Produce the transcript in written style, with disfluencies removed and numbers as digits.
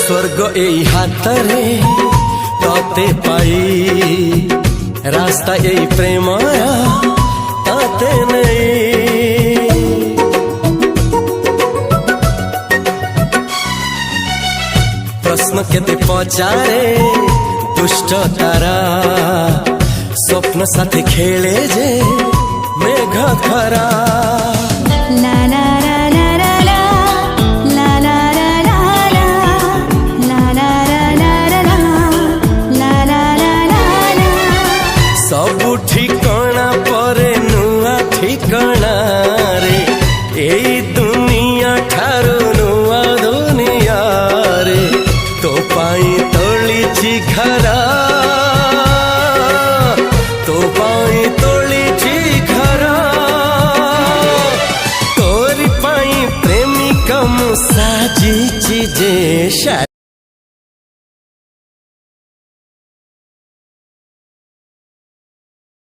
स्वर्ग एई हातरे तते पाई रास्ता एई प्रेमया ताते नहीं। प्रश्न केते पचारे दुष्ट तारा स्वप्न साथी खेले जे मेघ खरा। ला ला ला ला ला ला ला ला ला ला ला ला ला ला ला। सबु ठिकाना परे नुआ ठिकाना रे एई दुनिया ठारू नुआ दुनिया रे। तो पाई तोलिछि घरा तो पाई तोलिछि घरा तोरी पाई प्रेमिका मु साजिछि जे